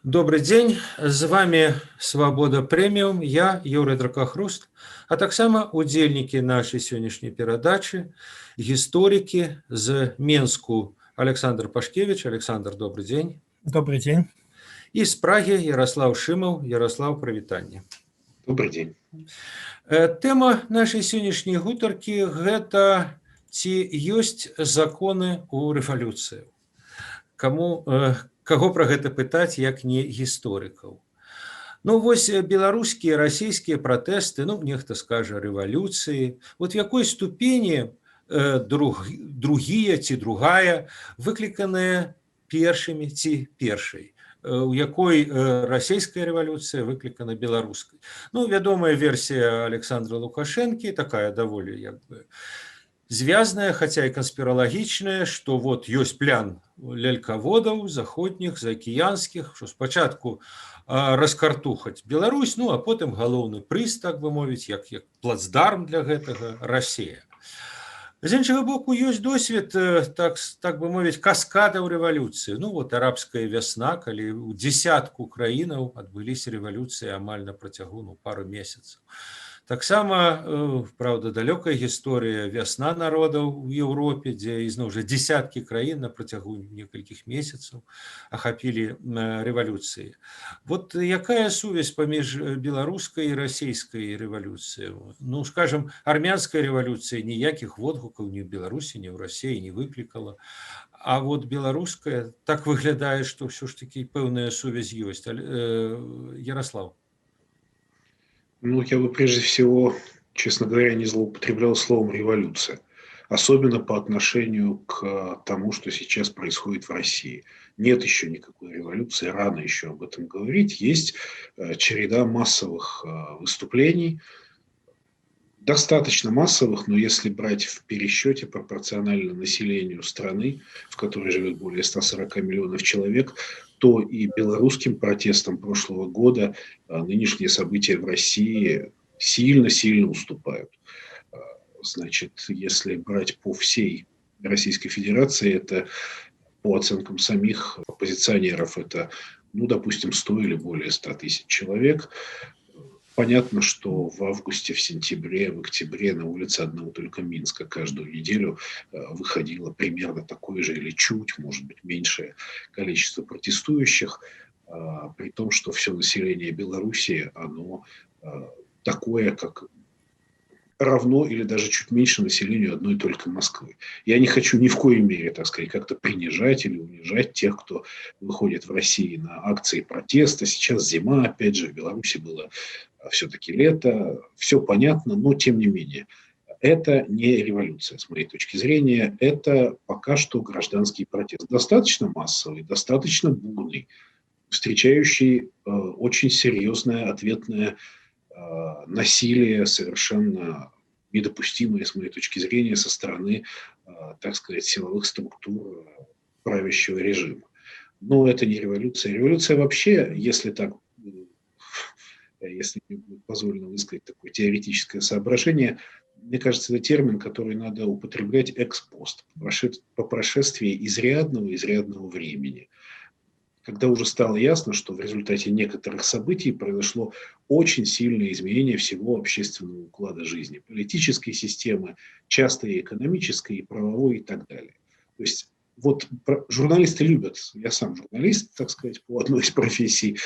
Добрый день, з вами Свабода Прэміум, я Юрый Дракахруст, а таксама удзельнікі нашай сённяшняй перадачы, гісторыкі з Менску Александр Пашкевич. Александр, добрый день. Добрый день. І з Прагі Ярослав Шымаў. Ярослав, прывітанне. Добрый день. Тэма нашай сённяшняй гутаркі – гэта ці ёсць законы ў рэвалюцыі. Каго пра гэта пытаць, як не гісторыкаў. Ну вось беларускія, расійскія пратэсты, нехта скажа рэвалюцыі, вот в якой ступені другія ці другая выкліканыя першымі ці першай, у якой расійская рэвалюцыя выклікана беларускай. Вядомая версія Александра Лукашэнкі, такая даволі звязная, хаця і канспіралагічная, што вот ёсць план лялькаводаў заходніх, заакіянскіх, што спачатку раскартухаць Беларусь, а потым галоўны прыз, так бы мовіць, як плацдарм для гэтага Расія. З іншага боку, ёсць досвед, так бы мовіць, каскадаў рэвалюцыі. Арабская вясна, калі ў дзесятку краінаў адбыліся рэвалюцыі амаль на працягу пару месяцаў. Таксама, правда, далёкая гісторыя вясна народаў у Еўропе, дзе ізноў жа дзесяткі краін на працягу некалькіх месяцаў ахапілі рэвалюцыі. Вот якая сувязь паміж беларускай і расійскай рэвалюцыяй? Скажам, армянская рэвалюцыя ніякіх водгукаў ні ў Беларусі, ні ў Расіі не выклікала. А вот беларуская так выглядае, што ўсё ж такі пэўная сувязь ёсць. Ярослав. Я бы прежде всего, честно говоря, не злоупотреблял словом «революция», особенно по отношению к тому, что сейчас происходит в России. Нет еще никакой революции, рано еще об этом говорить. Есть череда массовых выступлений, достаточно массовых, но если брать в пересчете пропорционально населению страны, в которой живет более 140 миллионов человек, то и белорусским протестам прошлого года нынешние события в России сильно-сильно уступают. Значит, если брать по всей Российской Федерации, это по оценкам самих оппозиционеров, это, допустим, 100 или более 100 тысяч человек. Понятно, что в августе, в сентябре, в октябре на улице одного только Минска каждую неделю выходило примерно такое же или чуть, может быть, меньшее количество протестующих, при том, что все население Беларуси, оно такое, как равно или даже чуть меньше населению одной только Москвы. Я не хочу ни в коей мере, так сказать, как-то принижать или унижать тех, кто выходит в России на акции протеста. Сейчас зима, опять же, в Беларуси было все-таки лето, все понятно, но тем не менее. Это не революция, с моей точки зрения, это пока что гражданский протест. Достаточно массовый, достаточно бурный, встречающий очень серьезное ответное насилие, совершенно недопустимое, с моей точки зрения, со стороны, так сказать, силовых структур правящего режима. Но это не революция. Революция вообще, если позволено высказать такое теоретическое соображение, мне кажется, это термин, который надо употреблять экспост, по прошествии изрядного времени, когда уже стало ясно, что в результате некоторых событий произошло очень сильное изменение всего общественного уклада жизни, политической системы, часто и экономической, и правовой, и так далее. То есть журналисты любят, я сам журналист, так сказать, по одной из профессий,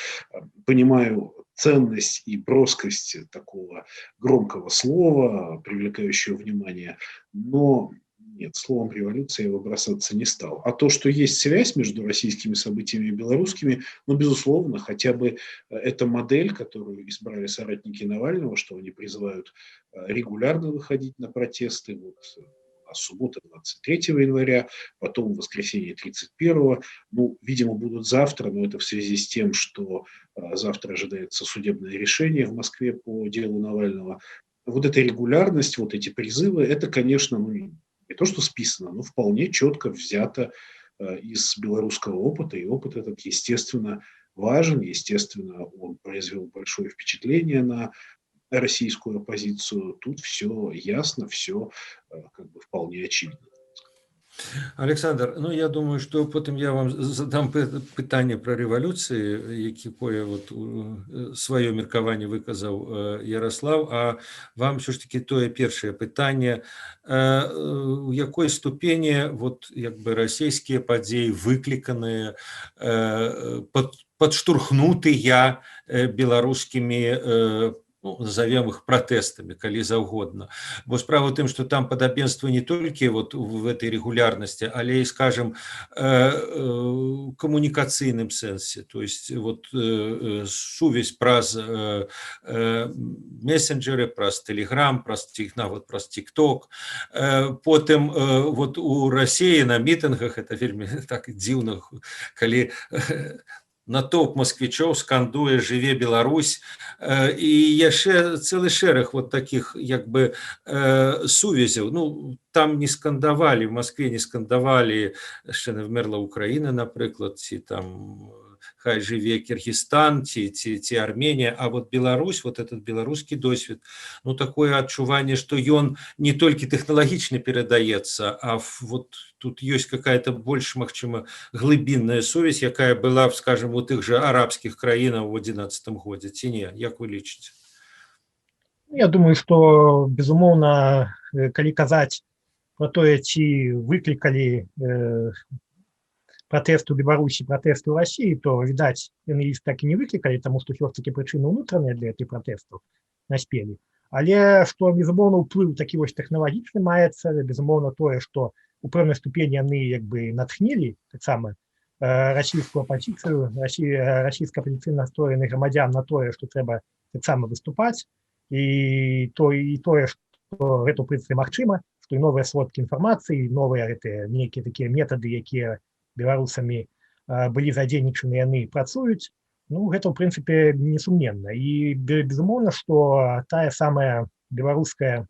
понимаю ценность и броскость такого громкого слова, привлекающего внимание, но нет, словом революция его бросаться не стал. А то, что есть связь между российскими событиями и белорусскими, безусловно, хотя бы эта модель, которую избрали соратники Навального, что они призывают регулярно выходить на протесты, суббота 23 января, потом в воскресенье 31-го, видимо, будут завтра, но это в связи с тем, что завтра ожидается судебное решение в Москве по делу Навального. Вот эта регулярность, вот эти призывы, это, конечно, не то, что списано, но вполне четко взято из белорусского опыта. И опыт этот, естественно, важен, естественно, он произвел большое впечатление на российскую оппозицию. Тут все ясно, все вполне очевидно. Александр, ну я думаю, что потым я вам задам пытанне пра рэвалюцыі, якое вот сваё меркаванне выказаў Ярослав, а вам ўсё ж таки тое першае пытанне, у якой ступені вот як бы расійскія падзеі выкліканыя, падштурхнутыя беларускімі, ну, назовем их протестами, коли заўгодна. Бо справа ў тым, што там падабенства не толькі вот в этой регулярнасці, але і, скажем, камунікацыйным сэнсе, то есть вот сувязь праз мессенджеры, праз Telegram, нават праз TikTok. Потым вот у России на мітынгах, это вельмі так дзіўна, калі натоўп москвічоў скандуе «Жыве Беларусь», і яшчэ цэлы шэраг вот таких як бы сувязяў. Ну, там не скандавалі, в Москве не скандавалі «Ще не вмерла Украина», напрыклад, ці там «Хай жыве Киргизстан», ці Арменія, а вот Беларусь, вот этот беларускі досвед, ну, такое адчуванне, што ён не толькі тэхналагічна перадаецца, а вот тут есть какая-то больш, магчыма, глыбінная сувязь, якая была, скажем, у тых же арабскіх краінаў у 11 годзе, ці не? Як вы лічыце? Я думаю, што, безумоўна, калі казаць про тое, ці выклікалі протесты ў Беларусі, протесты ў России, то, відаць, яны так і не выклікалі, таму што ўсё-таки прычыны ўнутраныя для гэтых протестаў наспелі. Але што, безумоўна, ўплыў такі вось тэхналагічны маецца, безумоўна, тое, што у пэўнай ступені яны як бы натхнілі таксама расійскую апазіцыю, расійска-апазіцыйна настроеных грамадзян на тое, што трэба таксама выступаць, і тое, што гэта ў прынцыпе магчыма, што і новыя сродкі інфармацыі, новыя гэтыя нейкія такія метады, якія беларусамі былі задзейнічаны, яны працуюць. Ну, гэта, ў прынцыпе, несумненна. І, безумоўна, што тая самая беларуская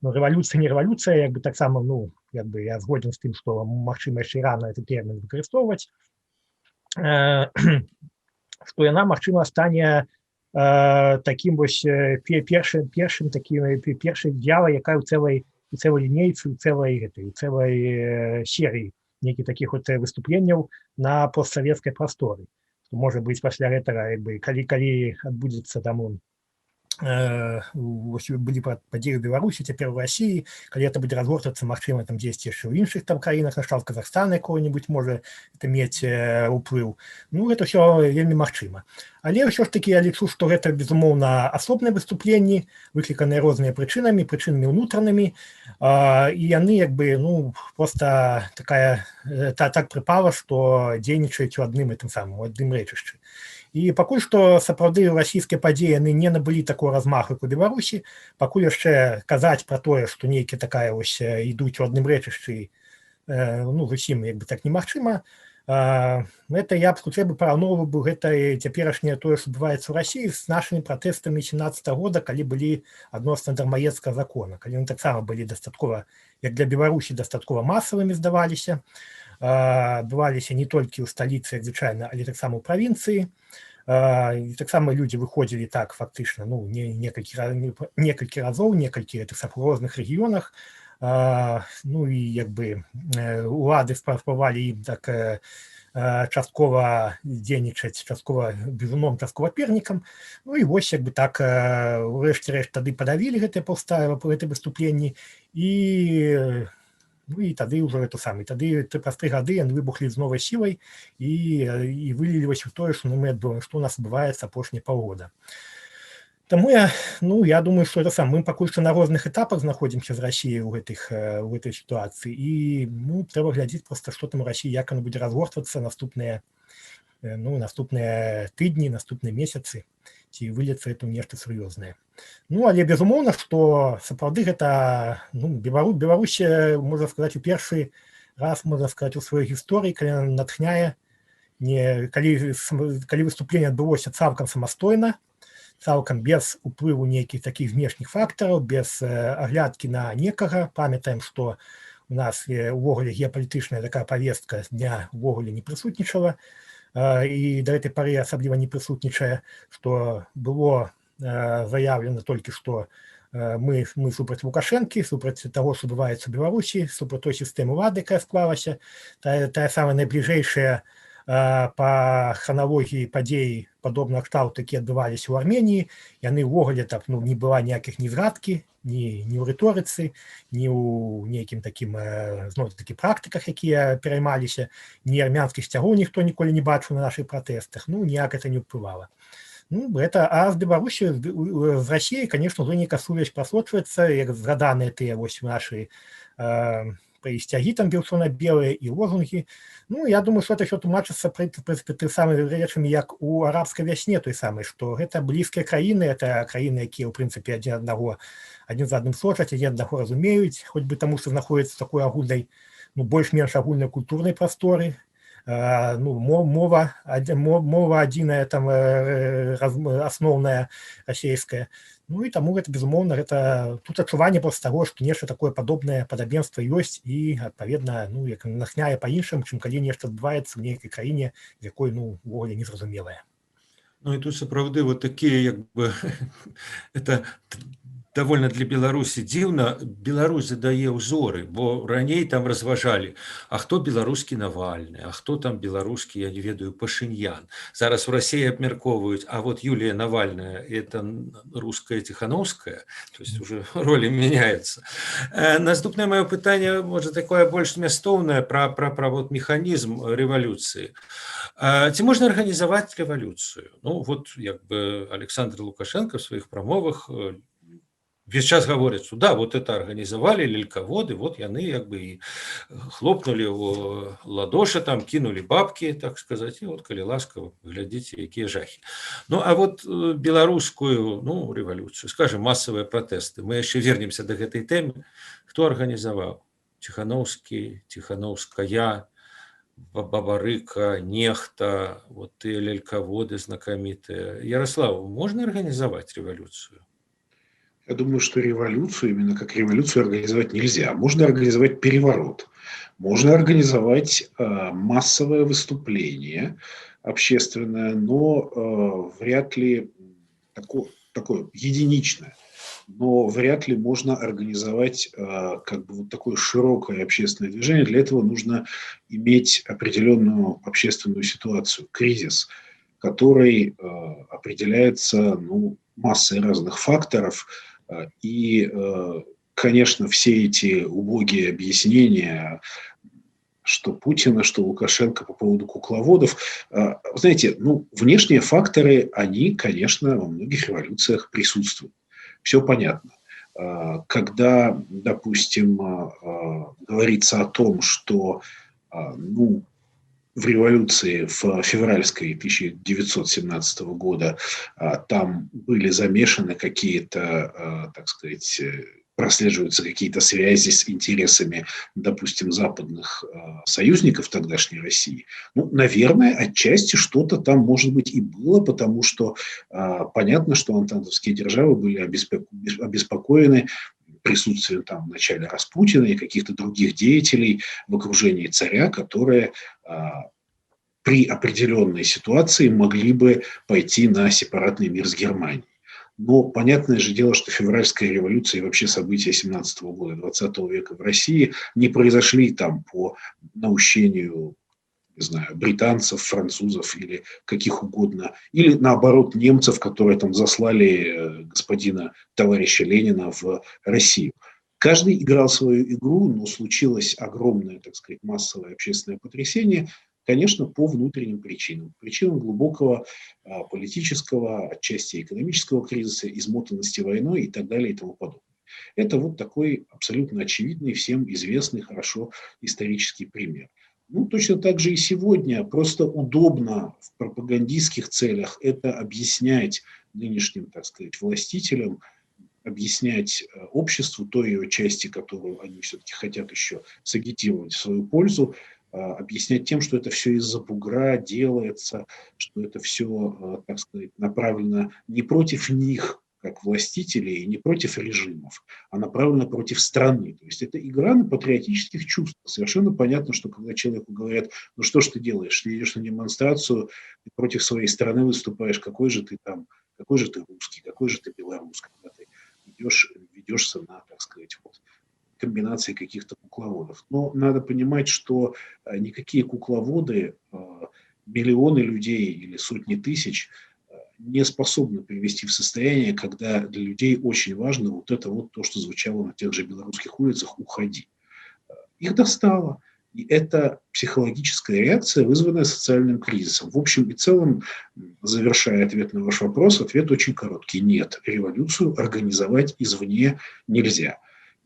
рэвалюцыя, не рэвалюцыя, як бы таксама, ну, як бы я згоден з тым, што, магчыма, яшчэ рана гэты тэрмін выкарыстоўваць, што яна, магчыма, стане такім вось першай дзявай, якая ў цэлай лінейцы, у цэлай серыі нейкіх такіх вот выступленняў на постсавецкай прасторы. Можа быць, пасля гэтага, калі адбудзецца там былі падзеі ў Беларусі, цяпер у России, калі это будзе разгортвацца, магчыма, там дзесьці яшчэ ў іншых там краінах, накшталт Казахстана якого-нибудь можа это мець уплыў. Ну, гэта ўсё вельмі магчыма. Але ўсё ж таки я лічу, што гэта, безумоўна, асобныя выступленні, выкліканыя рознымі прычынамі унутранымі, і яны, як бы, ну, просто так прыпала, што дзейнічаюць у адным і тым самым, у адным рэчышчы. І пакуль што сапраўды расійскія падзеі яны не набылі такого размаху, як у Беларусі, пакуль яшчэ казаць пра тое, што нейкія такая вось ідуць у адным рэчышчы, ну, зусім як бы так немагчыма. Гэта я б хутчэй бы параўноўваў бы гэта цяперашняе тое, што адбываецца ў Расіі з нашымі пратэстамі 17 года, калі былі адносна дармаедскага закона, калі яны таксама былі дастаткова, як для Беларусі, дастаткова масавымі здаваліся, адбываліся не толькі ў сталіцы, як звычайна, але таксама ў правінцыі. І таксама людзі выходзілі так фактычна, ну, некалькі разоў, некалькі у розных рэгіёнах. Ну і як бы улады спрабавалі ім так часткова дзейнічаць, часткова бізуном, часткова пернікам. Ну і вось як бы так урэшце-рэшт тады падавілі гэтыя выступленні, ну і тады ўжо гэта самае. Тады праз 3 гады яны выбухлі з новай сілай і вылілі вось у тое, што мы адбываем, што ў нас адбываецца апошнія паўгода. Таму я думаю, што это сам. Мы пакуль што на розных этапах знаходзімся з Расіяй у гэтай сітуацыі, і, ну, трэба глядзець проста, што там у Расіі, як яно будзе разгортвацца наступныя тыдні, наступныя месяцы, ці выльецца гэта нешта сур'ёзнае. Ну, але безумоўна, што сапраўды гэта, ну, Беларусь, можна сказаць, у першы раз, можна сказаць, у сваёй гісторыі, калі яна натхняе, калі выступленне адбылося цалкам самастойна, цалкам без уплыву нейкіх такіх знешніх фактараў, без аглядкі на некага. Памятаем, што у нас увогуле геапалітычная такая павестка дня увогуле не прысутнічала, і да гэтай пары асабліва не прысутнічае, што было заявлена толькі што мы супраць Лукашэнкі, супраць таго, што адбываецца ў Беларусі, супраць той сістэмы улады, якая склалася, тая самая найбліжэйшая па храналогіі падзеі падобнага кшталту, якія адбываліся ў Арменіі, яны ўвогуле так, ну, не была ніякіх ні зрадкі, ні ў рыторыцы, ні ў нейкім такім, зноў-такі практыках, якія пераймаліся, ні армянскіх сцягоў ніхто ніколі не бачыў на нашых пратэстах, ну, ніяк это не ўплывала. Ну, это, а з Беларусі, з Расіяй, конечно, уже нейкая сувязь прасочваецца, як згаданыя тыя вось нашы сцягі там белчона-белыя і лозунгі. Ну, я думаю, что это еще тлумачыцца пры самымі рэчамі, як у арабскай вясне той самай, што гэта блізкія краіны, это краіны, якія, ў прынцыпе, адзін з адным сочаць, адзін аднаго разумеюць, хоць бы таму, што знаходзіцца такой агульнай, ну, больш-менш агульнай культурнай прасторы, ну, мова адзіная там асноўная расейская. Ну і таму гэта, безумоўна, гэта тут адчуванне проста таго, што нешта такое падобнае падабенства ёсць і, адпаведна, ну, як натхняе па-іншым, чым калі нешта адбываецца ў нейкай краіне, з якой, ну, увогуле незразумелая. Ну і тут сапраўды вот такія, як бы, это довольно для Беларусі дзіўна. Беларусь задае ўзоры, бо раней там разважалі, а хто беларускі Навальны, а хто там беларускі, я не ведаю, Пашыньян. Зараз в России абмяркоўваюць, а вот Юлия Навальная, это русская Тихановская, то есть уже роли меняются. Наступное мое пытанне, можа, такое больш змястоўнае про вот механізм рэвалюцыі. Ці можна арганізаваць рэвалюцыю? Ну, вот, як бы, Александр Лукашенко в своих прамовах весь час говорят, что да, вот это организовали лельководы, вот яны як бы и хлопнули в ладоши, там кинули бабки, так сказать, и вот, коли ласка, глядите, какие жахи. Ну, а вот белорусскую, ну, революцию, скажем, массовые протесты, мы еще вернемся до этой темы, кто организовал? Тихановский, Тихановская, Бабарыка, Нехта, вот и лельководы знакомитые. Ярослав, можно организовать революцию? Я думаю, что революцию, именно как революцию, организовать нельзя. Можно организовать переворот. Можно организовать массовое выступление общественное, но вряд ли такое единичное. Но вряд ли можно организовать как бы вот такое широкое общественное движение. Для этого нужно иметь определенную общественную ситуацию, кризис, который определяется, ну, массой разных факторов. И, конечно, все эти убогие объяснения, что Путина, что Лукашенко по поводу кукловодов, знаете, ну, внешние факторы, они, конечно, во многих революциях присутствуют. Все понятно. Когда, допустим, говорится о том, что, ну, в революции в февральской 1917 года там были замешаны какие-то, так сказать, прослеживаются какие-то связи с интересами, допустим, западных союзников тогдашней России. Ну, наверное, отчасти что-то там, может быть, и было, потому что понятно, что антантовские державы были обеспокоены присутствием там в начале Распутина и каких-то других деятелей в окружении царя, которые при определенной ситуации могли бы пойти на сепаратный мир с Германией. Но понятное же дело, что февральская революция и вообще события 17 года, 20 века в России не произошли там по наущению, не знаю, британцев, французов или каких угодно, или наоборот немцев, которые там заслали господина товарища Ленина в Россию. Каждый играл свою игру, но случилось огромное, так сказать, массовое общественное потрясение, конечно, по внутренним причинам. Причинам глубокого политического, отчасти экономического кризиса, измотанности войной и так далее и тому подобное. Это вот такой абсолютно очевидный, всем известный хорошо исторический пример. Ну, точно так же и сегодня. Просто удобно в пропагандистских целях это объяснять нынешним, так сказать, властителям, объяснять обществу, той ее части, которую они все-таки хотят еще сагитировать в свою пользу, объяснять тем, что это все из-за бугра делается, что это все, так сказать, направлено не против них, как властителей, и не против режимов, а направлено против страны. То есть это игра на патриотических чувствах. Совершенно понятно, что когда человеку говорят, ну что ж ты делаешь, ты идешь на демонстрацию, ты против своей страны выступаешь, какой же ты русский, какой же ты белорус, когда ты идешь ведешься на, так сказать, вот, комбинации каких-то кукловодов. Но надо понимать, что никакие кукловоды, миллионы людей или сотни тысяч не способны привести в состояние, когда для людей очень важно вот это вот то, что звучало на тех же белорусских улицах «Уходи». Их достало. И это психологическая реакция, вызванная социальным кризисом. В общем и целом, завершая ответ на ваш вопрос, ответ очень короткий. Нет, революцию организовать извне нельзя.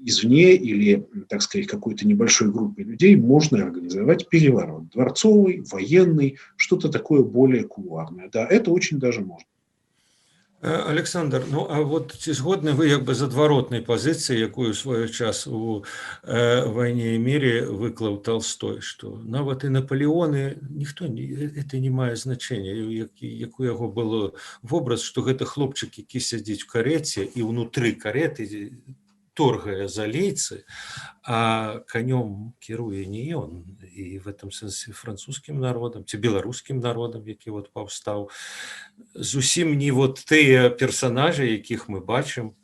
Извне или, так сказать, какой-то небольшой группой людей можно организовать переворот. Дворцовый, военный, что-то такое более кулуарное. Да, это очень даже можно. Александр, ну а вот ці згодны вы як бы з адваротнай пазіцыі, якую свой час у вайне і мірі выклаў Толстой, што нават і Наполеоны ніхто это не мае значення, як у яго было вобраз, што гэта хлопчык, які сядзіць у кареце і ўнутры кареты торгае за лейцы, а конем кіруе не ён. І в этом сэнсе французскім народам ці беларускім народам, які вот паўстаў, зусім не вот тыя персонажы, якіх мы бачым.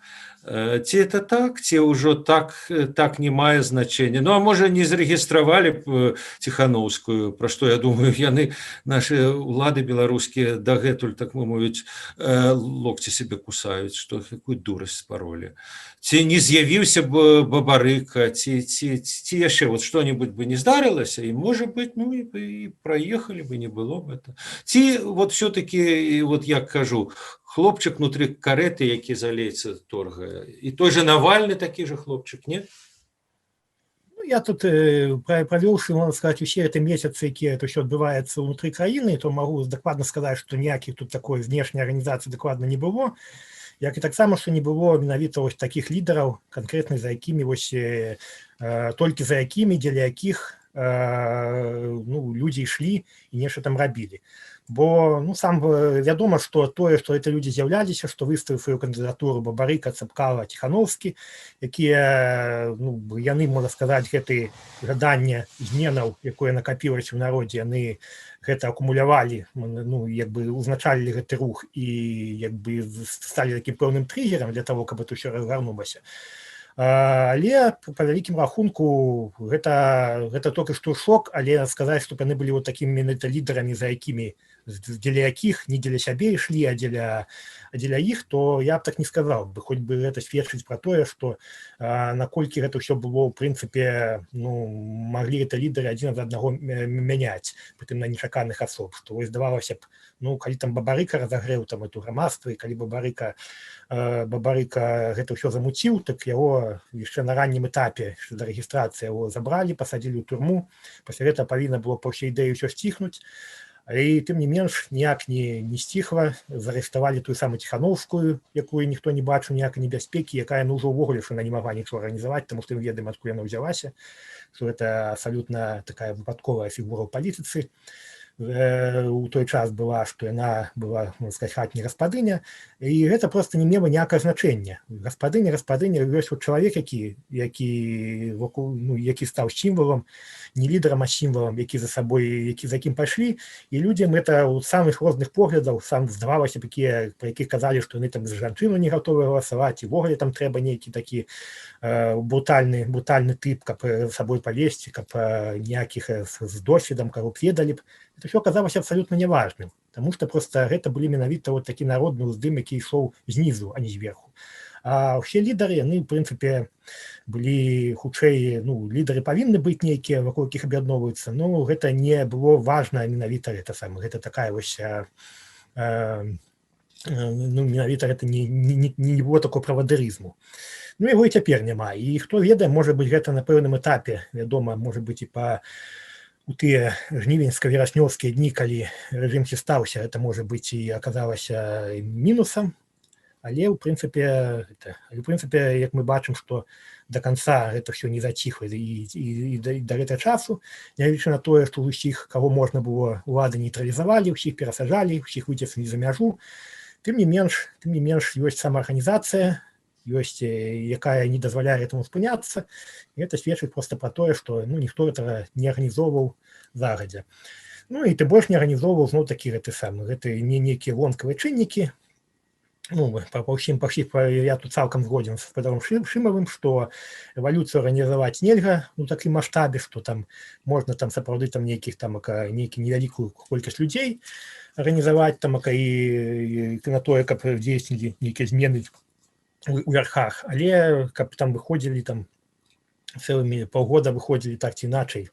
Ці это так, ці ўжо так не мае значення. Ну а можа не зарэгістравалі б Ціхановскую, пра што я думаю, яны, нашы ўлады беларускія, дагэтуль, так мовіць, локці себе кусаюць, што якую дурасць спаролі. Ці не з'явіўся б Бабарыка, ці яшчэ вот што-нибудь бы не здарылася, і можа быць, ну і праехалі бы, не было б это. Ці вот все-таки, вот як кажу, хлопчык внутры кареты, які за лейцы торгае. І той же Навальны такі же хлопчык, не? Ну, я тут правёўшы, можна сказаць, усе гэты месяцы, якія это ўсё адбываецца ўнутры краіны, то магу дакладна сказаць, што ніякіх тут такой знешняй арганізацыі дакладна не было. Як і таксама, што не было менавіта вось такіх лідараў, канкрэтна за якімі вось толькі за якімі, дзеля якіх ну, людзі ішлі і нешта там рабілі. Бо ну, сам вядома, што тое, што это людзі з'яўляліся, што выставіў сваю кандыдатуру Бабарыка, Цапкала, Ціхановскі, якія ну, яны, можна сказаць, гэты жаданне зменаў, якое накапілася ў народзе, яны гэта акумулявалі, ну, як бы узначалілі гэты рух і як бы сталі такім пэўным триггерам для того, каб это ўсё разгарнулася. Але па вялікім рахунку гэта толькі што шок, але сказаць, што яны былі вот такімі менавіта лідарамі, за якімі, дзеля якіх не дзеля сябе ішлі, а дзеля іх, то я б так не сказаў бы, хоць бы гэта сведчыць пра тое, што наколькі гэта ўсё было ў прынцыпе, ну, маглі гэта лідары адзін ад аднаго мяняць, прытым на нечаканых асоб, што вось здавалася б, ну, калі там Бабарыка разагрэў там эту грамадства, і калі Бабарыка гэта ўсё замуціў, так яго яшчэ на раннім этапе да рэгістрацыі яго забралі, пасадзілі ў турму, пасля гэта павінна было па ўсёй ідэі ўсё сціхнуць, і тым не менш ніяк не сціхла, зарыштавалі тую самую Ціхановскую, якую ніхто не бачыў ніякай небяспекі, якая ну ўжо ўвогуле што яна не магла нічого арганізаваць, таму што мы ведаем, адкуль яна ўзялася, што гэта абсалютна такая выпадковая фігура ў палітыцы. У той час была, што яна была, можна сказаць, хатняя гаспадыня, і гэта проста не мела ніякае значэння. Гаспадыня, ёсць чалавек, які стаў сімвалам, не лідарам, а сімвалам, які за якім пайшлі, і людзям это ў самых розных поглядаў, сам здавалася б, пра якіх казалі, што яны там за жанчыну не гатовы галасаваць, і ввогуле там трэба нейкі такі брутальны тып, каб за сабой павесці, каб ніякіх з досведам, каго б ведалі б. Это ўсё аказалася абсалютна неважным, таму што проста гэта былі менавіта вот такі народны ўздым, які ішоў знізу, а не зверху. А ўсе лідары, яны, в прынцыпе, былі хутчэй, ну, лідары павінны быць нейкія, вакол якіх аб'ядноўваюцца, но гэта не было важна менавіта гэта самае, гэта такая вось, ну, менавіта гэта не было такого правадырызму. Ну, яго і цяпер няма, і хто ведае, можа быць, гэта на пэўным этапе, вядома, можа быць і у тыя жнівеньска-вераснёўскія дні, калі рэжым стаўся, это можа быць і аказалася мінусам, але ў прынцыпе, як мы бачым, што да канца гэта ўсё не заціхла і да гэтага часу, нягледзячы на тое, што ўсіх, каго можна было, улады нейтралізавалі, ўсіх перасаджалі, ўсіх выцеслілі за мяжу, тым не менш ёсць самаарганізацыя, ёсць, якая не дазваляе этому спыняцца, і гэта сведчыць проста пра тое, што ну, ніхто гэтага не арганізоўваў загадзя. Ну і ты больш не арганізоўваў зноў такі гэты самы, гэта не нейкія вонкавыя чыннікі, ну, я тут цалкам згоден з Федором Шымавым, што рэвалюцыю арганізаваць нельга у такім маштабе, што там можна там сапраўды там нейкіх там невялікую колькасць людзей арганізаваць там і на тое, каб дзейснілі нейкія змены у вярхах, але каб там выходзілі там цэлымі паўгода выходзілі так ці іначай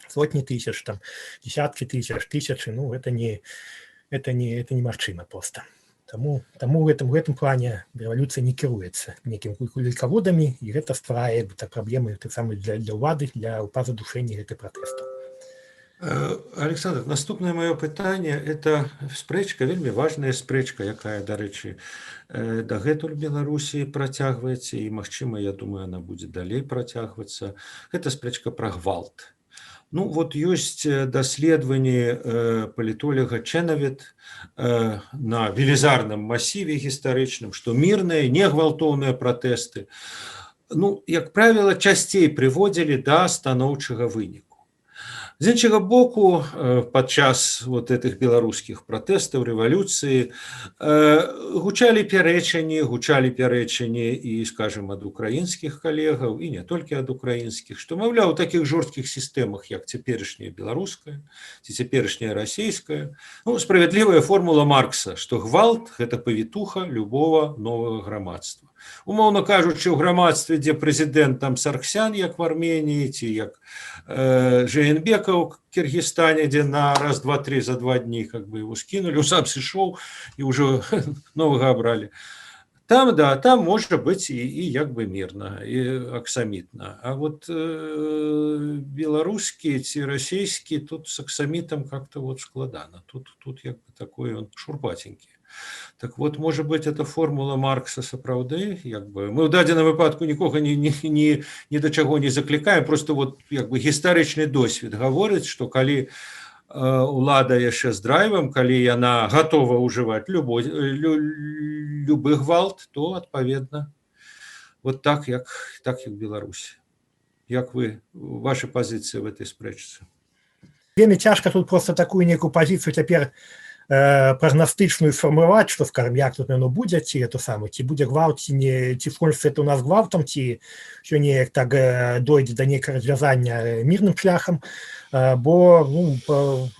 сотні тысяч, там десяткі тысяч, тысячы, ну это немагчыма проста. Таму в гэтым плане рэвалюцыя не кіруецца нейкімі кулькаводамі, і гэта стварае праблемы таксама для ўлады, для пазадушэння гэтых пратэстаў. Александр, наступнае маё пытанне – это спрэчка, вельмі важная спрэчка, якая, дарэчы, дагэтуль Беларусі працягваецца, і, магчыма, я думаю, она будзе далей працягвацца. Гэта спрэчка пра гвалт. Ну, вот ёсць даследаванні палітолага Чэнавіт на велізарным масіве гістарычным, што мірныя, негвалтоўныя пратэсты, ну, як правіла, часцей прыводзілі да станоўчага выніку. З іншага боку, падчас вот этих беларускіх пратэстаў, рэвалюцыі гучалі пярэчанні і, скажем, ад украінскіх калегаў, і не толькі ад украінскіх, што, маўляў, у такіх жорсткіх сістэмах, як цяперашняя беларуская ці цяперашняя расійская, ну, справядлівая формула Маркса, што гвалт – гэта павітуха любого новага грамадства. Умоўна кажучы, у грамадстве, дзе прэзідэнт там Сарксян, як в Арменіі, ці як Жээнбека ў Кіргізстане, дзе на раз, два, три за 2 дні как бы его скинули, сам сышоў і ўжо новага абралі. Там, да, там можа быць і як бы мірна, і аксамітна. А вот беларускі ці расійскі, тут с аксамітам как-то вот складана. Тут як бы такой он шурпатенькі. Так вот, может быть, это формула Маркса сапраўды, як бы мы ў дадзеным выпадку нікога ні да чаго не заклікаем, просто вот як бы гістарычны досвед гаворыць, што калі улада яшчэ з драйвам, калі яна гатова ўжываць любы гвалт, то адпаведна вот так як Беларусь. Як вы, ваша пазіцыя в этой спрэчцы? Вельмі цяжка тут просто такую нейкую пазіцыю цяпер прагнастычную сфармаваць, што, скажем, як тут яно будзе, ці это самае, ці будзе гвалт, ці скончыцца это у нас гвалтам, ці ўсё неяк так дойдзе да нейкага развязання мірным шляхам, бо ну,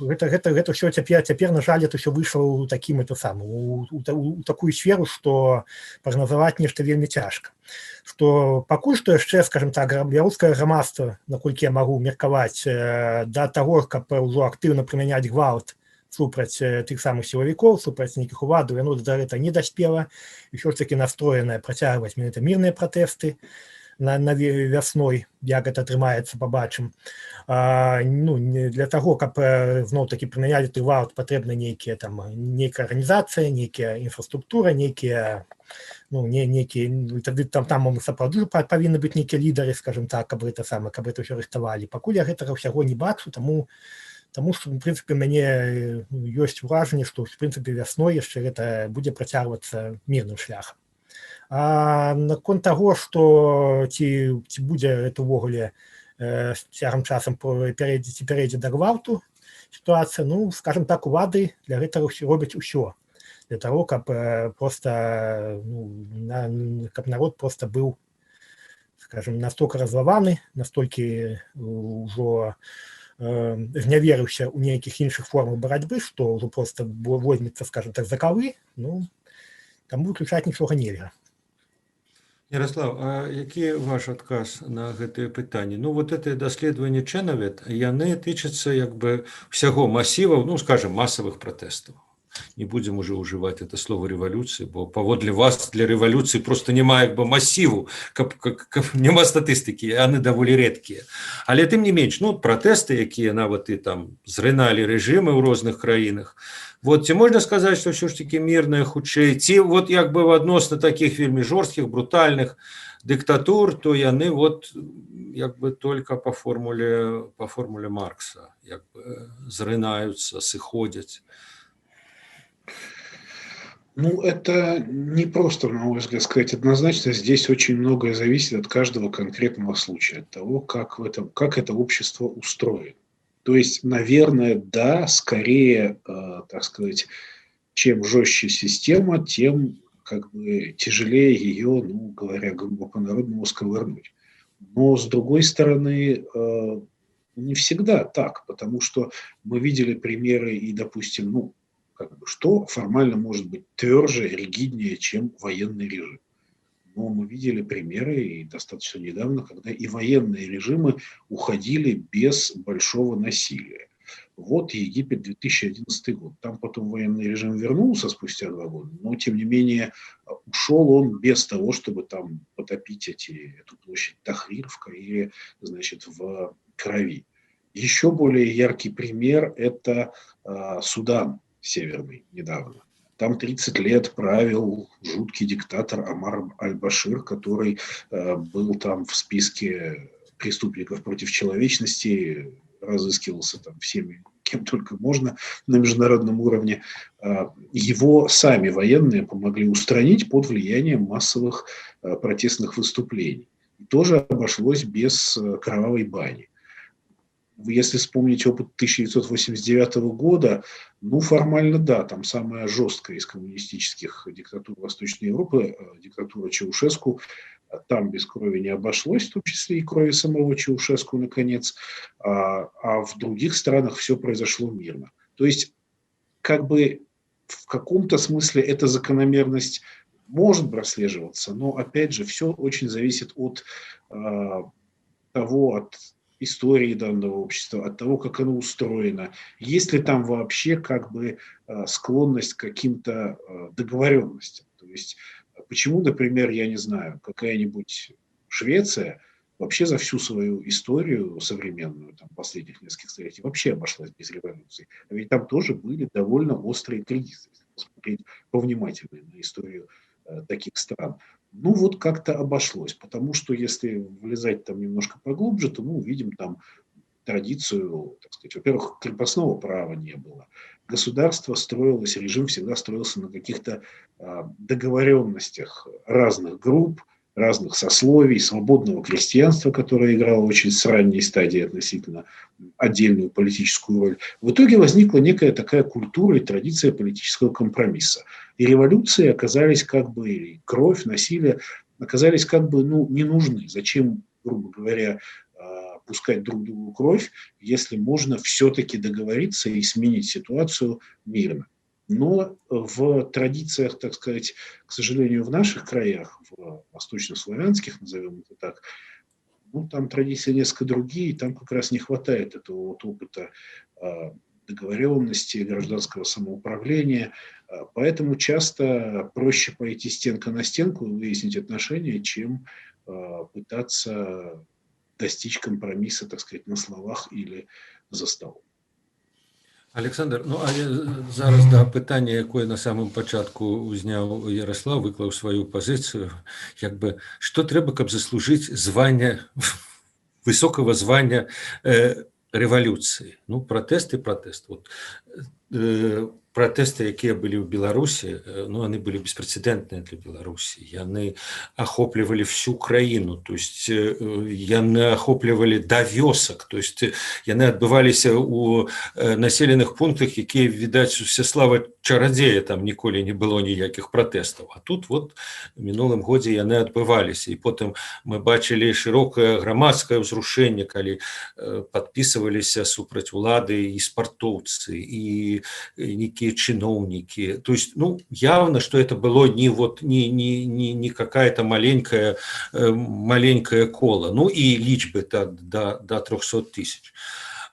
гэта ўсё цяпер, на жаль, это ўсё выйшла ў такім у такую сферу, што прагназаваць нешта вельмі цяжка. Што пакуль што яшчэ, скажем так, беларускае грамадства, наколькі я магу меркаваць, да таго, каб ужо актыўна прымяняць гвалт супраць тых самых сілавікоў, супраць нейкіх уладаў, яно да гэта не даспела, ўсё ж такі настроенае працягваць менавіта мірныя пратэсты на вясной, як гэта атрымаецца, пабачым. Ну, для таго, каб зноў-такі прымяняць гвалт, патрэбна нейкая арганізацыя, нейкая інфраструктура, нейкія, ну, там сапраўды павінны быць нейкія лідары, скажем так, каб гэта ўсё рыхтавалі. Пакуль я гэтага ўсяго не бачу, Таму што, в прынцыпе, мяне ёсць ўражанне, што, в прынцыпе, вясной яшчэ гэта будзе працягвацца мірным шляхам. А наконт таго, што ці будзе гэта ўвогуле цягам часам перайдзе да гвалту сітуацыя, ну, скажем так, улады для гэтага робяць усё. Для таго, каб проста, каб народ проста быў, скажем, настолькі разлаваны, настолькі ўжо зняверыўся ў нейкіх іншых формах барацьбы, што ўжо проста возьмецца, скажем так, за калы, ну, таму выключаць нічога нельга. Ярослав, а які ваш адказ на гэтыя пытанні? Ну, вот это даследаванне Чэнавіт, яны тычацца як бы ўсяго масіваў, ну, скажем, масавых пратэстаў. Не будем уже ўжываць это слово рэвалюцыі, бо паводле вас для рэвалюцыі просто няма як бы масіву, няма статыстыкі, яны даволі рэдкія. Але тым не менш, ну, пратэсты, якія нават і там зрыналі рэжымы ў розных краінах, вот, ці можна сказаць, што ўсё ж такі мірныя хутчэй, ці вот як бы адносна такіх вельмі жорсткіх, брутальных дыктатур, то яны вот як бы только по формуле Маркса як бы зрынаюцца, сыходзяць. Ну, это не просто, на мой взгляд, сказать однозначно. Здесь очень многое зависит от каждого конкретного случая, от того, как это общество устроено. То есть, наверное, да, скорее, так сказать, чем жестче система, тем как бы тяжелее ее, ну, говоря грубо по-народному, сковырнуть. Но, с другой стороны, не всегда так, потому что мы видели примеры и, допустим, ну, как бы, что формально может быть тверже, ригиднее, чем военный режим. Но мы видели примеры, и достаточно недавно, когда и военные режимы уходили без большого насилия. Вот Египет, 2011 год. Там потом военный режим вернулся спустя 2 года, но, тем не менее, ушел он без того, чтобы там потопить эту площадь Тахрир в Каире, значит, в крови. Еще более яркий пример – это Судан Северный недавно. Там 30 лет правил жуткий диктатор Омар аль-Башир, который был там в списке преступников против человечности, разыскивался там всеми, кем только можно на международном уровне. Его сами военные помогли устранить под влиянием массовых протестных выступлений. И тоже обошлось без кровавой бани. Если вспомнить опыт 1989 года, ну, формально, да, там самая жесткая из коммунистических диктатур Восточной Европы, диктатура Чаушеску, там без крови не обошлось, в том числе и крови самого Чаушеску, наконец, а в других странах все произошло мирно. То есть, как бы в каком-то смысле эта закономерность может прослеживаться, но, опять же, все очень зависит от того, от истории данного общества, от того, как оно устроено, есть ли там вообще как бы склонность к каким-то договоренностям. То есть почему, например, я не знаю, какая-нибудь Швеция вообще за всю свою историю современную, там, последних нескольких столетий, вообще обошлась без революции. А ведь там тоже были довольно острые кризисы, если посмотреть повнимательнее на историю таких стран. Ну, вот как-то обошлось, потому что если влезать там немножко поглубже, то мы увидим там традицию, так сказать, во-первых, крепостного права не было. Государство строилось, режим всегда строился на каких-то договоренностях разных групп, разных сословий, свободного крестьянства, которое играло очень с ранней стадии относительно отдельную политическую роль. В итоге возникла некая такая культура и традиция политического компромисса. И революции оказались как бы, и кровь, насилие оказались как бы, ну, не нужны. Зачем, грубо говоря, пускать друг другу кровь, если можно все-таки договориться и сменить ситуацию мирно. Но в традициях, так сказать, к сожалению, в наших краях, в восточнославянских, назовем это так, ну, там традиции несколько другие, там как раз не хватает этого вот опыта договоренности, гражданского самоуправления. Поэтому часто проще пойти стенка на стенку и выяснить отношения, чем пытаться достичь компромисса, так сказать, на словах или за столом. Александр, ну а зараз да пытання, якое на самым пачатку узняў Ярослав, выклаў сваю пазіцыю, як бы што трэба, каб заслужыць звання высокого звання рэвалюцыі. Ну, пратэст. Вот, пратэсты, якія былі ў Беларусі, ну, яны былі беспрэцэдэнтныя для Беларусі. Яны ахоплівалі всю краіну, то есть яны ахоплівалі да вёсак, то есть яны адбываліся ў населеных пунктах, якія, відаць, Всеслава чарадзея, там ніколі не было ніякіх пратэстаў. А тут вот у мінулым годзе яны адбываліся. І потым мы бачылі шырокае грамадскае ўзрушэнне, калі падпісываліся супраць улады і спартоўцы, і некие чиновники. То есть, ну, явно, что это было не какая-то маленькая кола. Ну, и личбы до 300 тысяч.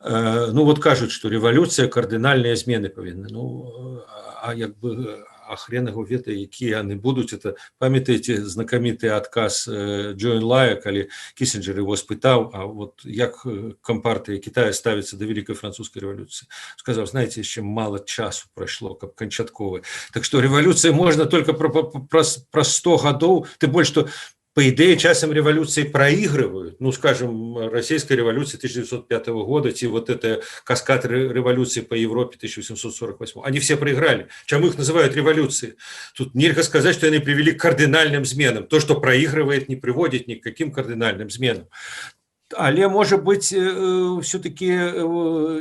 Ну, вот кажут, что революция, кардинальные змены повинны. Ну, а як бы... а хрен его ведае, якія яны будуць. Это, памятаеце, знакаміты адказ Джо Энлая, калі Киссинджер его спытаў, а вот як компартия Китая ставится до Великой Французской революции. Сказал, знаете, еще мало часу прошло, как кончатковый. Так что революция можно только про 100 годов, тем более, что по идее, часом революции проигрывают. Ну, скажем, российская революция 1905 года, и вот это каскад революции по Европе 1848. Они все проиграли. Чем их называют революцией? Тут нельзя сказать, что они привели к кардинальным зменам. То, что проигрывает, не приводит ни к каким кардинальным зменам. Але может быть все-таки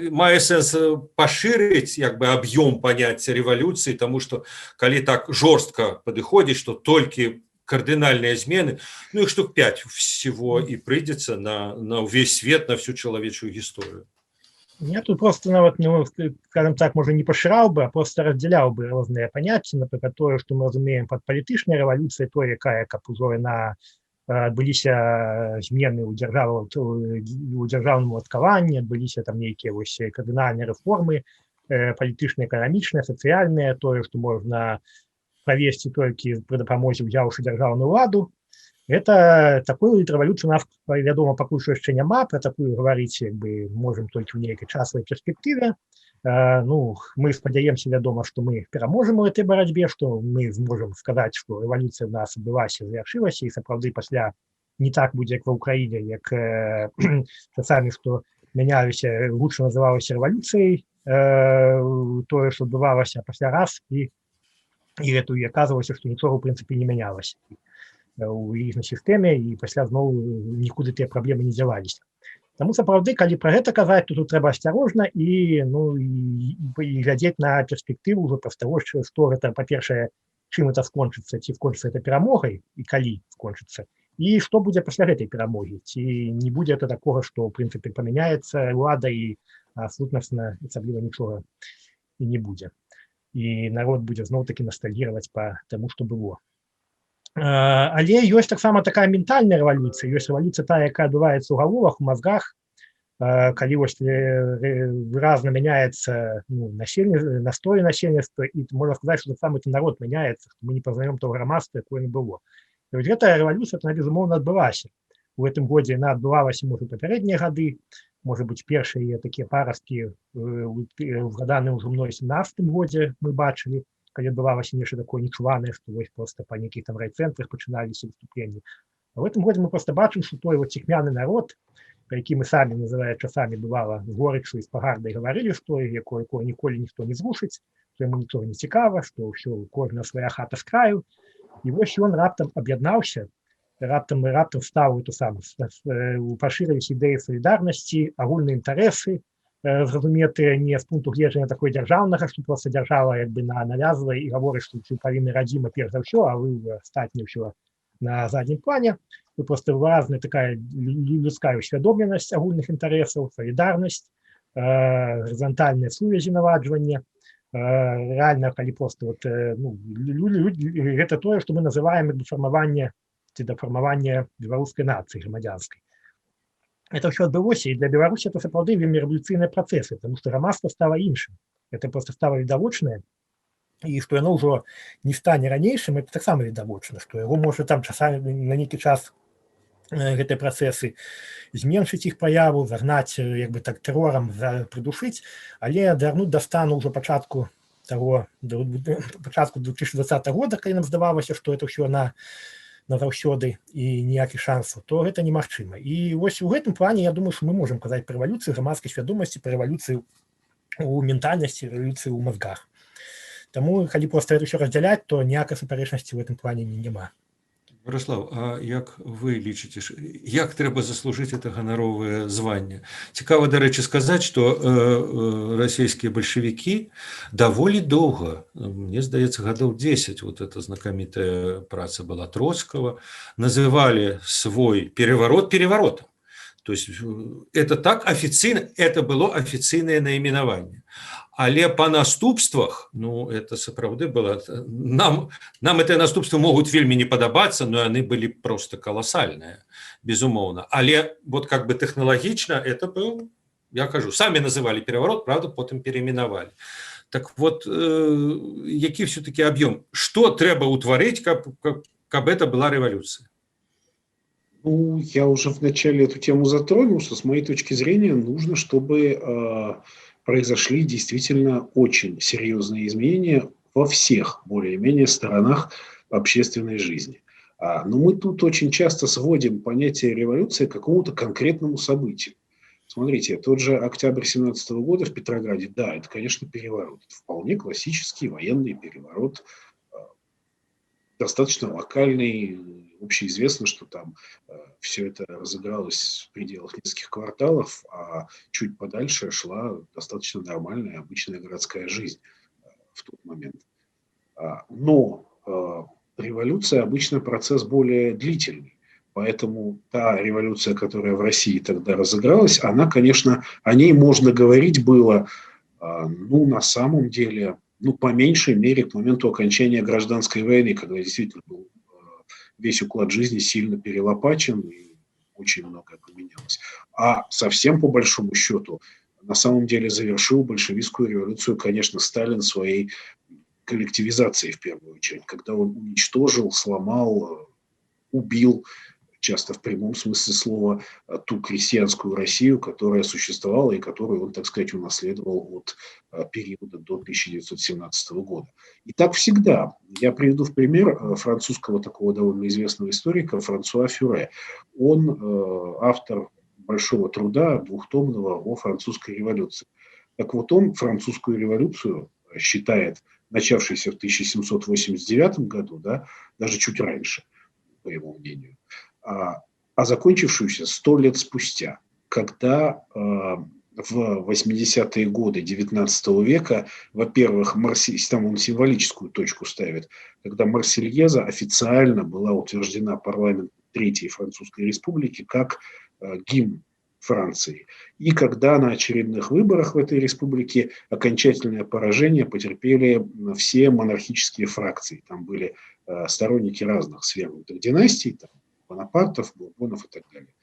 мае сэнс пашырыць як бы аб'ём паняцця рэвалюцыі, тому что калі так жорстка падыходзіць, что толькі кардынальныя змены, ну их штук 5 всего и прыйдзецца на ўвесь свет, на всю чалавечую гісторыю. Я тут просто, ну, скажем так, может, не поширал бы, а просто разделял бы разные понятия, например, то, что мы разумеем под політычнай рэвалюцыяй, то, якая, каб ужо на адбыліся змены ў дзяржаўным уладкаванні, адбыліся там нейкія вось кардынальныя рэформы палітычныя, эканамічныя, сацыяльныя, тое, што можна правесці толькі пры дапамозе ўзяўшы дзяржаўную ўладу. Это такой рэвалюцыі у нас, вядома, пакуль што яшчэ няма, пра такую гаварыць як бы можам толькі ў нейкай часавай перспектыве. Ну, мы спадзяемся, вядома, што мы пераможам у гэтай барацьбе, што мы зможам сказаць, што рэвалюцыя ў нас адбылася, завяршылася, і сапраўды пасля не так будзе, як ва ўкраіне, як часамі, што мяняліся, лучше называлася рэвалюцыяй, тое, што адбывалася пасля раз, і гэта і аказвалася, што нічога, ў прынцыпе, не мянялася у іхняй сістэме, і пасля зноў нікуды тыя праблемы не дзяваліся. Таму сапраўды, калі пра гэта казаць, то тут трэба асцярожна і глядзець на перспектыву ўжо праз таго, што гэта, па-першае, чым это скончыцца, ці скончыцца это перамогай і калі скончыцца, і што будзе пасля гэтай перамогі, ці не будзе это такога, што ў прынцыпе памяняецца ўлада і сутнасна асабліва нічога і не будзе. І народ будзе зноў-такі ностальгіраваць па таму, што было. Але ёсць таксама такая ментальная рэвалюцыя, ёсць рэвалюцыя тая, якая адбываецца ў галовах, у мазгах, калі вось выразна мяняецца настрой насельніцтва, і можна сказаць, што таксама народ мяняецца, што мы не пазнаём того грамадства, якое не было. І вось гэтая рэвалюцыя, яна безумоўна адбылася. У гэтым годзе яна адбывалася, можа, папярэднія гады, можа быць, першыя такія парасткі згаданыя ўжо мной 17 годзе мы бачылі, калі адбывалася нешта такое нечуванае, што вось проста па нейкіх там райцэнтрах пачыналіся выступленні. А в гэтым годзе мы проста бачым, што той ціхмяны народ, пра які мы самі, называя часамі, бывала з горычу і з пагардай гаварылі, што якое ніколі ніхто не зрушыць, што яму нічога не цікава, што ўсё кожная свая хата з краю. І вось ён раптам аб'яднаўся, раптам стаў эту саму, пашырыліся ідэі салідарнасці, агульныя інтарэсы, зразуметы не з пункту гледжання такой дзяржаўнага, што проста дзяржава як бы навязвае і гаворыць, што вы павінны радзіма перш за ўсё, а вы астатняе ўсё на заднім плане. Вы просто выразная такая людская усвядомленасць агульных інтарэсаў, салідарнасць, гарызантальныя сувязі, наладжванне. Рэальна, калі проста гэта тое, што мы называем фармаванне ці дафармаванне беларускай нацыі грамадзянскай. Это ўсё адбылося, і для Беларусі это сапраўды вельмі рэвалюцыйныя працэсы, тому што грамадства стала іншым. Это просто стала відавочнае, і што яно ўжо не стане ранейшым, это таксама відавочна, што яго можа там часамі на нейкі час гэтыя працэсы зменшыць іх праяву, загнаць як бы так тэрорам, прыдушыць, але дагнуць да стану ўжо пачатку 2020 года, калі нам здавалася, што это ўсё назаўсёды і ніякіх шансаў, то гэта немагчыма. І вось у гэтым плане, я думаю, што мы можам казаць пра рэвалюцыю грамадскай свядомасці, пра рэвалюцыю ў ментальнасці, рэвалюцыю ў мазгах. Таму, калі проста гэта ўсё раздзяляць, то ніякай супярэчнасці ў гэтым плане няма. Мирослав, а як вы лічыце, як трэба заслужыць это ганаровае званне? Цікава, дарэчы, сказаць, што расійскія бальшавікі даволі доўга, мне здаецца, гадоў 10, вот эта знакамітая праца была Троцкага, называлі свой переворот переворотом. То есть это так офіцыйна, это было афіцыйнае наіменаванне. Але па наступствах, ну, это сапраўды было... Нам гэтыя наступствы могуць вельмі не падабацца, но яны былі проста каласальныя, безумоўна. Але вот как бы тэхналагічна это был, я кажу, самі называлі переворот, правда, потым переименавалі. Так вот, які все-таки аб'ём? Што трэба ўтварыць, каб это была рэвалюцыя? Ну, я уже вначале эту тему затронул, что с моей точки зрения нужно, чтобы произошли действительно очень серьезные изменения во всех более-менее сторонах общественной жизни. Но мы тут очень часто сводим понятие революции к какому-то конкретному событию. Смотрите, тот же октябрь 17 года в Петрограде, да, это, конечно, переворот. Это вполне классический военный переворот. достаточно локальный. Общеизвестно, что там все это разыгралось в пределах нескольких кварталов, а чуть подальше шла достаточно нормальная обычная городская жизнь в тот момент. Но революция обычно процесс более длительный. Поэтому та революция, которая в России тогда разыгралась, она, конечно, о ней можно говорить было, ну, на самом деле, ну, по меньшей мере, к моменту окончания гражданской войны, когда действительно был весь уклад жизни сильно перелопачен и очень многое поменялось. А совсем по большому счету, на самом деле завершил большевистскую революцию, конечно, Сталин своей коллективизацией в первую очередь, когда он уничтожил, сломал, убил, часто в прямом смысле слова, ту крестьянскую Россию, которая существовала и которую он, так сказать, унаследовал от периода до 1917 года. И так всегда. Я приведу в пример французского такого довольно известного историка Франсуа Фюре. Он автор большого труда, двухтомного, о французской революции. Так вот, он французскую революцию считает начавшейся в 1789 году, да, даже чуть раньше, по его мнению, а закончившуюся 100 лет спустя, когда в 80-е годы 19 века, во-первых, там он символическую точку ставит, когда Марсельеза официально была утверждена парламентом Третьей Французской Республики как гимн Франции. И когда на очередных выборах в этой республике окончательное поражение потерпели все монархические фракции. Там были сторонники разных свергнутых династий, там, Бонапартов, Бурбонов и так далее.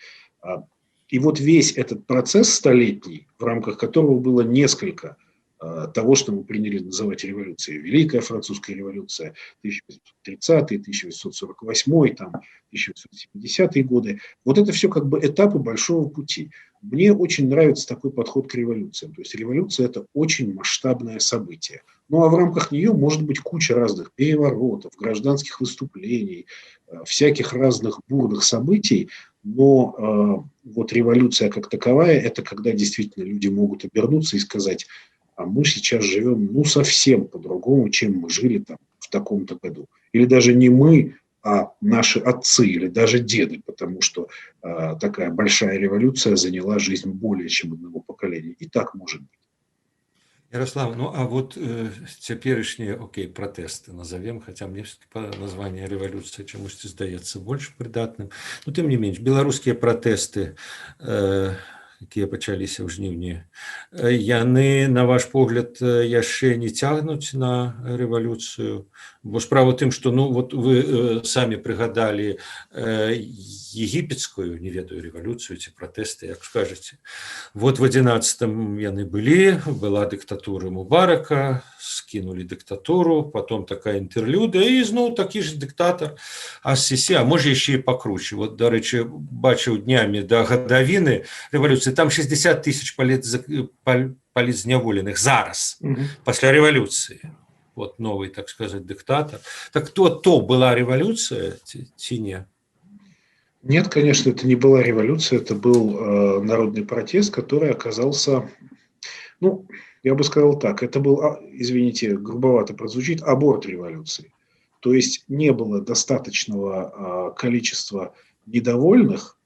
И вот весь этот процесс столетний, в рамках которого было несколько того, что мы приняли называть революцией. Великая французская революция, 1830-й, 1848-й, там, 1870-е годы. Вот это все как бы этапы большого пути. Мне очень нравится такой подход к революциям. То есть революция – это очень масштабное событие. Ну а в рамках нее может быть куча разных переворотов, гражданских выступлений, всяких разных бурных событий. Но вот революция как таковая – это когда действительно люди могут обернуться и сказать: а мы сейчас живем ну совсем по-другому, чем мы жили там в таком-то году. Или даже не мы, а наши отцы или даже деды, потому что такая большая революция заняла жизнь более чем одного поколения. И так может быть. Ярослав, ну а вот цяперашнія пратэсты назовем, хотя мне название рэвалюцыя чамусьці здаецца больш прыдатным. Ну тым не менш, беларускія пратэсты, якія пачаліся ў жніўні, яны, на ваш погляд, яшчэ не цягнуць на рэвалюцыю? Бо справа ў тым, што ну вот вы самі прыгадалі егіпецкую, не ведаю, рэвалюцыю ці пратэсты, як скажаце. Вот в 11-м яны былі, была дыктатура Мубарака, скінулі дыктатуру, потом такая інтэрлюда, і зноў такі ж дыктатар ас-Сісі, а можа яшчэ і пакруче. Вот, дарэчы, бачыў днямі да гадавіны рэвалюцыі, там 60 тысяч палізняволеных зараз, пасля рэвалюцыі. Вот новый, так сказать, диктатор. Так то была революция, ці не? Нет, конечно, это не была революция, это был народный протест, который оказался, ну, я бы сказал так, это был, извините, грубовато прозвучит, аборт революции. То есть не было достаточного количества недовольных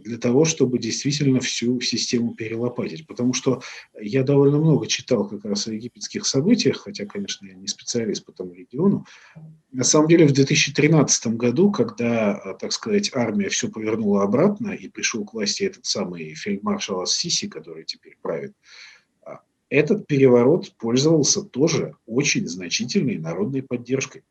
для того, чтобы действительно всю систему перелопатить. Потому что я довольно много читал как раз о египетских событиях, хотя, конечно, я не специалист по тому региону. На самом деле в 2013 году, когда, так сказать, армия все повернула обратно и пришел к власти этот самый фельдмаршал ас-Сиси, который теперь правит, этот переворот пользовался тоже очень значительной народной поддержкой.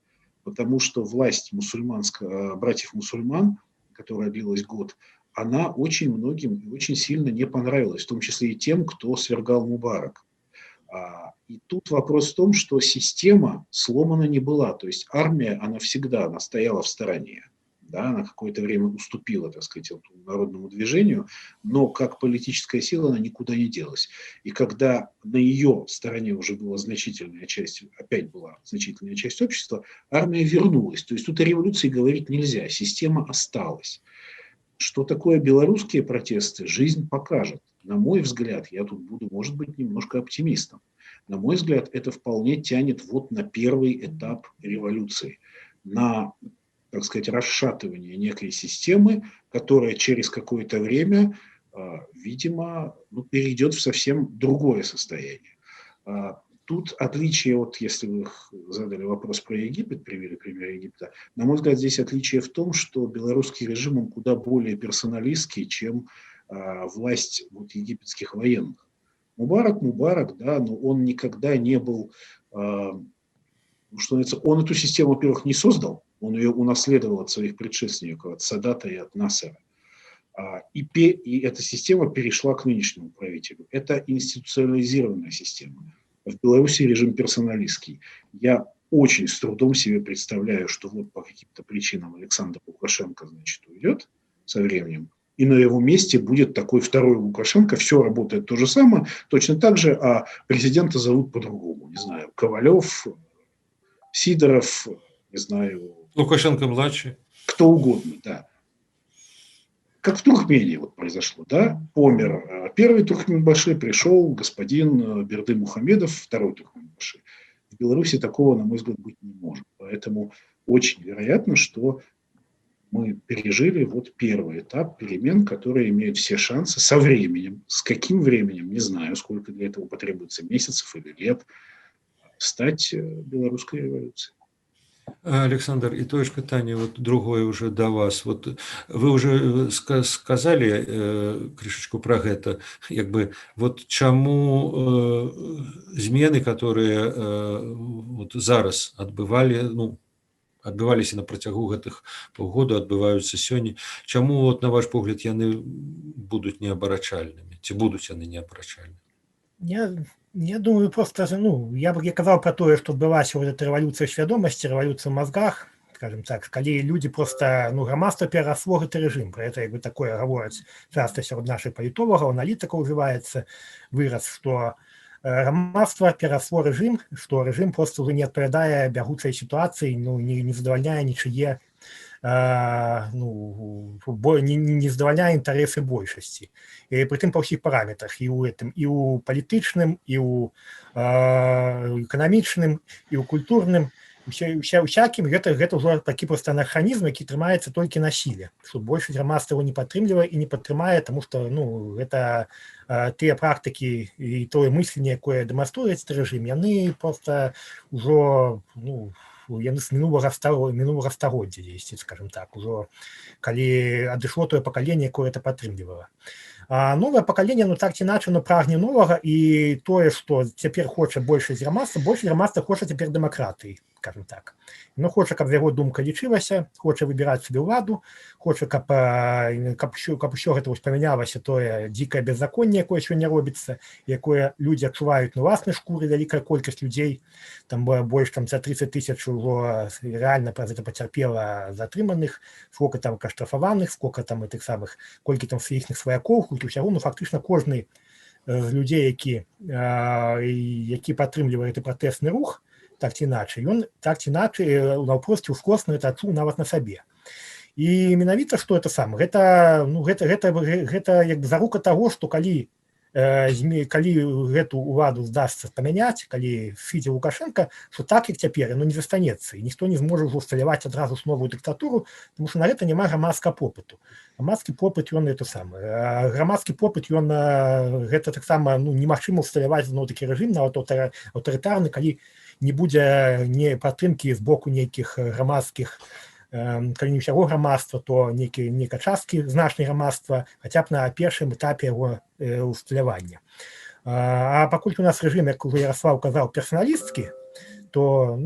Потому что власть братьев-мусульман, которая длилась год, она очень многим и очень сильно не понравилась, в том числе и тем, кто свергал Мубарак. И тут вопрос в том, что система сломана не была. То есть армия, она стояла в стороне. Да, она какое-то время уступила, так сказать, народному движению, но как политическая сила она никуда не делась. И когда на ее стороне уже была значительная часть общества, армия вернулась. То есть тут о революции говорить нельзя, система осталась. Что такое белорусские протесты, жизнь покажет. На мой взгляд, я тут буду, может быть, немножко оптимистом. На мой взгляд, это вполне тянет вот на первый этап революции. на, так сказать, расшатывание некой системы, которая через какое-то время, видимо, перейдет в совсем другое состояние. Тут отличие, вот если вы задали вопрос про Египет, привели пример Египта, на мой взгляд, здесь отличие в том, что белорусский режим он куда более персоналистский, чем власть вот египетских военных. Мубарак, да, но он никогда не был, что называется, он эту систему, во-первых, не создал, он ее унаследовал от своих предшественников, от Садата и от Насера. И эта система перешла к нынешнему правителю. Это институционализированная система. В Беларуси режим персоналистский. Я очень с трудом себе представляю, что вот по каким-то причинам Александр Лукашенко, значит, уйдет со временем, и на его месте будет такой второй Лукашенко, все работает то же самое, точно так же, а президента зовут по-другому. Не знаю, Ковалев, Сидоров, не знаю... Лукашенко-младший. Кто угодно, да. Как в Туркмении вот произошло, да, помер первый Туркменбаши, пришел господин Берды Мухамедов, второй Туркменбаши. В Беларуси такого, на мой взгляд, быть не может. Поэтому очень вероятно, что мы пережили вот первый этап перемен, которые имеют все шансы со временем. С каким временем, не знаю, сколько для этого потребуется, месяцев или лет, стать белорусской революцией. Александр, и тое ж пытанне вот другое уже до вас. Вот вы уже сказали крышечку про гэта, як бы вот чаму змены, которые вот зараз адбываліся на працягу гэтых паўгода, адбываюцца сёння, чаму вот на ваш погляд яны будуць неабарачальнымі, ці будуць яны неабарачальнымі? Я думаю, просто, я казал про то, что адбылася вот эта революция свядомости, революция в мозгах, скажем так, калі люди просто, грамадства пераросло гэты режим, про это як бы такое гавораць часто сярод наших палітолагаў, аналітыкаў ужываецца выраз, что грамадства пераросло режим, что режим просто уже не адпавядае бягучай ситуации, не задавальняе нічые, не задавальняе інтарэсы большасці. І прытым па ўсіх параметрах, і ў палітычным, і ў эканамічным, і ў культурным, усякім гэта ўжо такі проста анахранізм, які трымаецца толькі на сіле, што большасць грамадства его не падтрымлівае і не падтрымае, таму што гэта тыя практыкі і тое мысленне, якое дэманструецца рэжым, яны проста ўжо яны з мінулага стагоддзя дзесьці, скажем так, ужо калі адышло тое пакаленне, якое это падтрымлівала. Новае пакаленне, так ці іначай, прагне новага, і тое, што цяпер хоча большасць грамадства хоча цяпер дэмакратыі, скажем так. Яно хоча, каб яго думка лічылася, хоча выбіраць сабе ўладу, хоча, каб усё гэта памянялася, тое дзікае беззаконне, якое сёння робіцца, якое людзі адчуваюць на ўласнай шкуры, вялікая колькасць людзей, там больш за 30 тысяч ужо рэальна праз гэта пацярпела затрыманых, сколько там каштрафаваных, сколько там тых самых, колькі там іх сваякоў, колькі ўсяго, фактычна кожны з людзей, які падтрымлівае гэты пратэсны рух, так ці іначай, ён так ці іначай наўпросць ускосна это адчуў нават на сабе. І менавіта што это сам, гэта як бы зарука таго, што калі гэту ўладу здасца памяняць, калі сыдзе Лукашенко, што так, як цяпер, не застанецца, і ніхто не зможа ўжо усталяваць адразу новую дыктатуру, тому што на гэта няма грамадскага попыту. Грамадскі попыт, ён это самае. Грамадскі попыт, ён гэта таксама немагчыма усталяваць зноў такі рэжым, нават аўтарытарны, калі не будзе падтрымкі з боку нейкіх грамадскіх, калі не ўсяго грамадства, то нейкай часткі значнай грамадства, хаця б на першым этапе яго усталявання. А паколькі у нас рэжым, як уже Ярослав казаў, персоналістскі, то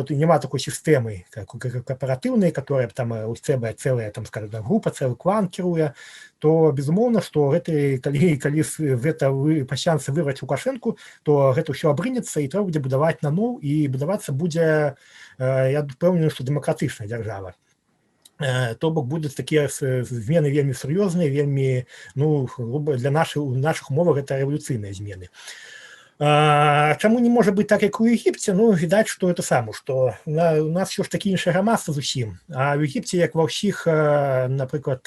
няма такой сістэмы кооператыўнай, которая там цэлая, скажем, група, цэлы клан кіруе, то безумоўна, што калі гэта пасянцы вырваць Лукашэнку, то гэта ўсё абрынецца і трэба будзе будаваць наноў, і будавацца будзе, я ўпэўнены, што дэмакратычная дзяржава. То бок будуць такія змены вельмі сур'ёзныя, вельмі, для нашых умовах гэта рэвалюцыйныя змены. Чаму не можа быць так, як у Егіпце? Ну, відаць, што это самае, што у нас ўсё ж такі іншае грамадства зусім. А ў Егіпце, як ва ўсіх, напрыклад,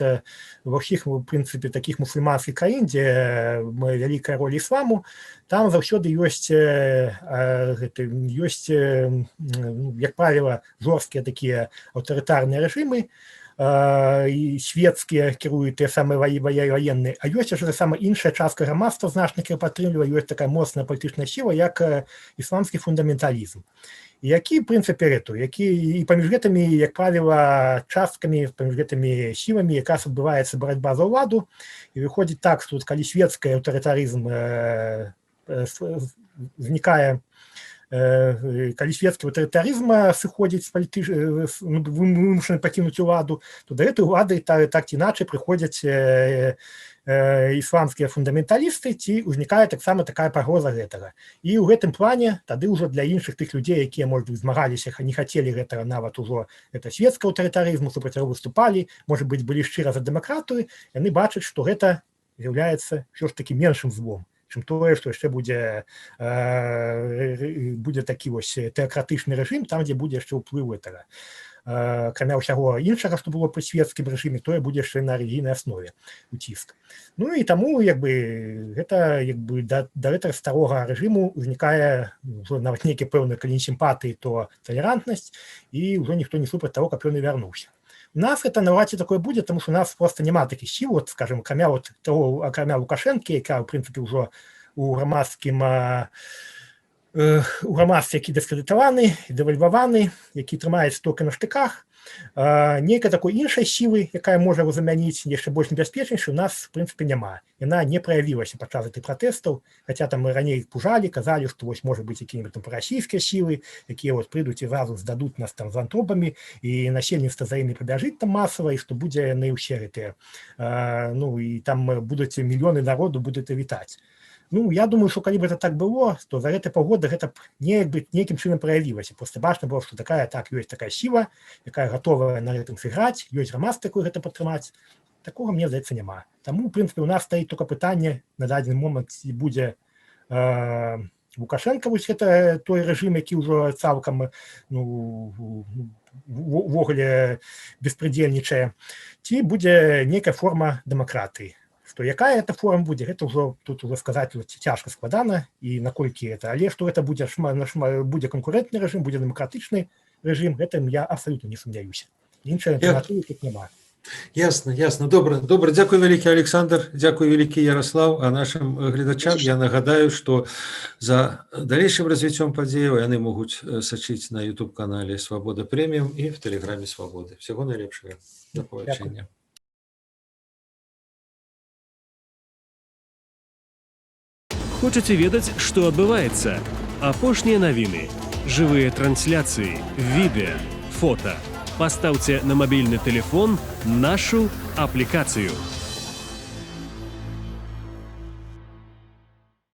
ва ўсіх, у прынцыпе, такіх мусульманскіх краін, дзе вялікая роля ісламу, там заўсёды ёсць, як правіла, жорсткія такія аўтарытарныя рэжымы, і светскія кіруюць тыя самыя ваенныя, а ёсць аж сама іншая частка грамадства значна, якая падтрымлівае, ёсць такая моцная палітычная сіла, як ісламскі фундаменталізм, які, в прынцыпе, і паміж гэтымі, як правіла, часткамі, паміж гэтымі сіламі якраз адбываецца барацьба за ўладу, і выходзіць так, што калі светскі аўтарытарызм знікае, калі светскі аўтарытарызм сыходзіць вымушаны пакінуць уладу, то да гэтай улады так ці іначай прыходзяць ісламскія фундаменталісты, ці ўзнікае таксама такая пагроза гэтага. І ў гэтым плане тады ўжо для іншых тых людзей, якія, можа быць, змагаліся, не хацелі гэтага нават ужо светскага аўтарытарызму, супраць яго выступалі, можа быць, былі шчыра за дэмакратыю, яны бачаць, што гэта з'яўляецца ўсё ж такі меншым злом, чым тое, што яшчэ будзе такі вось тэакратычны рэжым, там, дзе будзе яшчэ ўплыў гэтага. Акрамя ўсяго іншага, што было пры свецкім рэжыме, тое будзе яшчэ на рэлігійнай аснове ўціск. Ну і таму гэта да гэтага старога рэжыму ўзнікае ўжо нават нейкі пэўны, калі не сімпатыі, то талерантнасць, і ўжо ніхто не супраць таго, каб ён і вярнуўся. У нас это навряд ці такое будзе, тому што у нас просто няма такіх сіл, скажем, акрамя Лукашэнкі, яка, в прынцыпе, ўжо у грамадстве, які дыскрэдытаваны, дэвальваваны, які трымаецца толькі на штыках, нейкай такой іншай сілы, якая можа его замяніць яшчэ больш небяспечнейшай, у нас, в прынцыпе, няма. Яна не праявілася падчас гэтых пратэстаў, хаця там раней пужалі, казалі, што вось можа быць якія-небудзь там парасійскія сілы, якія вот прыйдуць і зразу здадуць нас там з антробамі, і насельніцтва за імі прыбяжыць там масава, і што будзе яны ўсе гэтыя. Ну, і там будуць мільёны народу будуць вітаць. Ну, я думаю, што калі б гэта так было, то за гэты паўгода гэта б нейкім чынам праявілася. Проста бачна было, што ёсць такая сіла, якая гатовая на гэтым сыграць, ёсць грамадства, якое гэта падтрымаць. Такога, мне здаецца, няма. Таму, у прынцыпе, у нас стаіць толькі пытанне на дадзены момант, ці будзе Лукашенка, вось гэта той рэжым, які ўжо цалкам увогуле беспрыдзельнічае, ці будзе нейкая форма дэмакратыі. Што якая гэта форма будзе, гэта ўжо тут сказаць цяжка складана, і наколькі гэта, але што гэта будзе канкурэнтны рэжым, будзе дэмакратычны рэжым, гэтым я абсалютна не сумняюся. Іншая альтэрнатывы тут няма. Ясна. Добра. Дзякуй вялікі, Александр, дзякуй вялікі, Ярослав. А нашым гледачам я нагадаю, што за далейшым развіццём падзеяў яны могуць сачыць на YouTube-канале Свабода Прэміум і в Тэлеграме Свабоды. Всяго найлепшага. Да пабачэння. Хочаце ведаць, што адбываецца? Апошнія навіны, жывыя трансляцыі, відэа, фота. Пастаўце на мабільны тэлефон нашу аплікацыю.